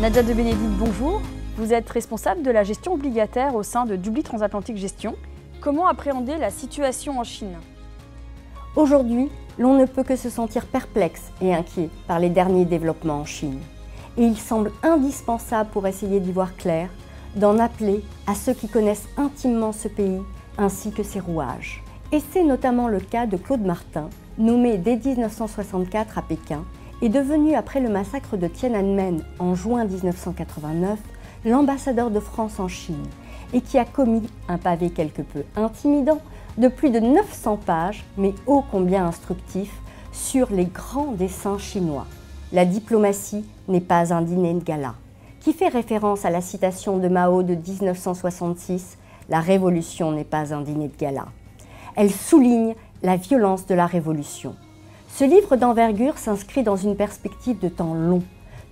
Nadia de Bénédicte, bonjour. Vous êtes responsable de la gestion obligataire au sein de Dublis Transatlantique Gestion. Comment appréhender la situation en Chine? Aujourd'hui, l'on ne peut que se sentir perplexe et inquiet par les derniers développements en Chine. Et il semble indispensable pour essayer d'y voir clair, d'en appeler à ceux qui connaissent intimement ce pays ainsi que ses rouages. Et c'est notamment le cas de Claude Martin, nommé dès 1964 à Pékin et devenu après le massacre de Tiananmen en juin 1989 l'ambassadeur de France en Chine et qui a commis un pavé quelque peu intimidant de plus de 900 pages, mais ô combien instructif, sur les grands dessins chinois. La diplomatie n'est pas un dîner de gala, qui fait référence à la citation de Mao de 1966 « La révolution n'est pas un dîner de gala ». Elle souligne la violence de la révolution. Ce livre d'envergure s'inscrit dans une perspective de temps long,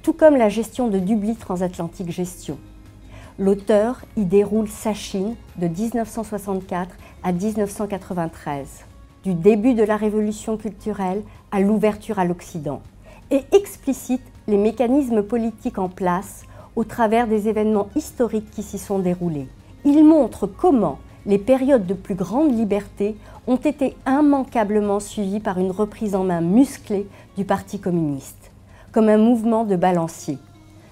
tout comme la gestion de Dublis Transatlantique Gestion. L'auteur y déroule sa Chine de 1964 à 1993, du début de la révolution culturelle à l'ouverture à l'Occident, et explicite les mécanismes politiques en place au travers des événements historiques qui s'y sont déroulés. Il montre comment les périodes de plus grande liberté ont été immanquablement suivies par une reprise en main musclée du Parti communiste, comme un mouvement de balancier.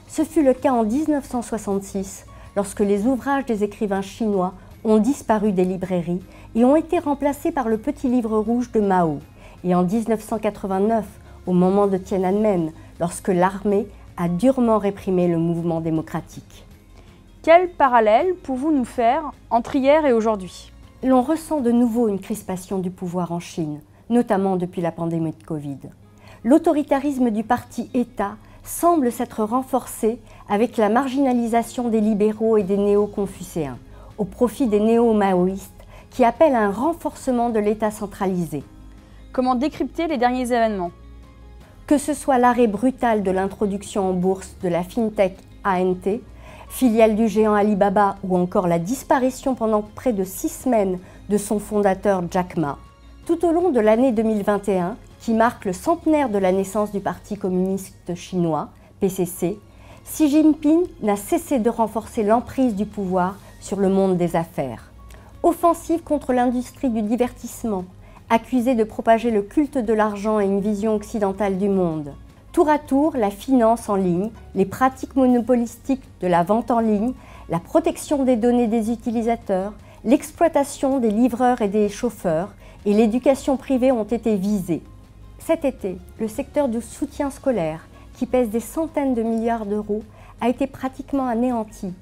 Ce fut le cas en 1966, lorsque les ouvrages des écrivains chinois ont disparu des librairies et ont été remplacés par le petit livre rouge de Mao, et en 1989, au moment de Tiananmen, lorsque l'armée a durement réprimé le mouvement démocratique. Quel parallèle pouvez-vous nous faire entre hier et aujourd'hui? L'on ressent de nouveau une crispation du pouvoir en Chine, notamment depuis la pandémie de Covid. L'autoritarisme du parti État semble s'être renforcé avec la marginalisation des libéraux et des néo-confucéens, au profit des néo-maoïstes qui appellent à un renforcement de l'État centralisé. Comment décrypter les derniers événements? Que ce soit l'arrêt brutal de l'introduction en bourse de la fintech ANT, filiale du géant Alibaba, ou encore la disparition pendant près de 6 semaines de son fondateur Jack Ma. Tout au long de l'année 2021, qui marque le centenaire de la naissance du Parti communiste chinois, PCC, Xi Jinping n'a cessé de renforcer l'emprise du pouvoir sur le monde des affaires. Offensive contre l'industrie du divertissement, accusée de propager le culte de l'argent et une vision occidentale du monde. Tour à tour, la finance en ligne, les pratiques monopolistiques de la vente en ligne, la protection des données des utilisateurs, l'exploitation des livreurs et des chauffeurs et l'éducation privée ont été visés. Cet été, le secteur du soutien scolaire, qui pèse des centaines de milliards d'euros, a été pratiquement anéanti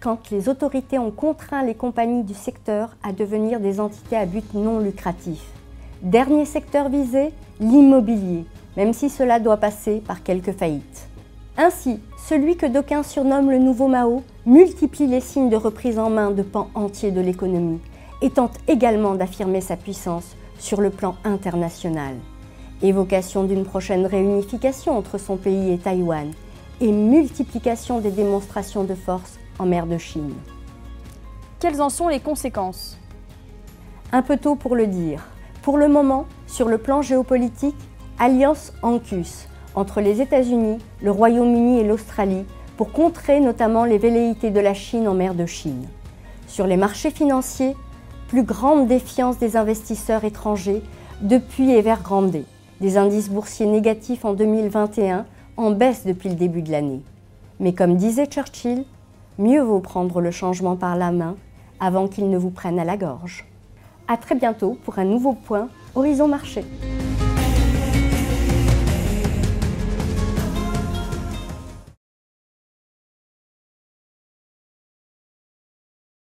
quand les autorités ont contraint les compagnies du secteur à devenir des entités à but non lucratif. Dernier secteur visé, l'immobilier, même si cela doit passer par quelques faillites. Ainsi, celui que d'aucuns surnomment le nouveau Mao multiplie les signes de reprise en main de pans entiers de l'économie et tente également d'affirmer sa puissance sur le plan international. Évocation d'une prochaine réunification entre son pays et Taïwan et multiplication des démonstrations de force en mer de Chine. Quelles en sont les conséquences? Un peu tôt pour le dire. Pour le moment, sur le plan géopolitique, alliance ANKUS entre les États-Unis, le Royaume-Uni et l'Australie pour contrer notamment les velléités de la Chine en mer de Chine. Sur les marchés financiers, plus grande défiance des investisseurs étrangers depuis Evergrande, des indices boursiers négatifs en 2021 en baisse depuis le début de l'année. Mais comme disait Churchill, mieux vaut prendre le changement par la main avant qu'il ne vous prenne à la gorge. À très bientôt pour un nouveau point Horizon Marché.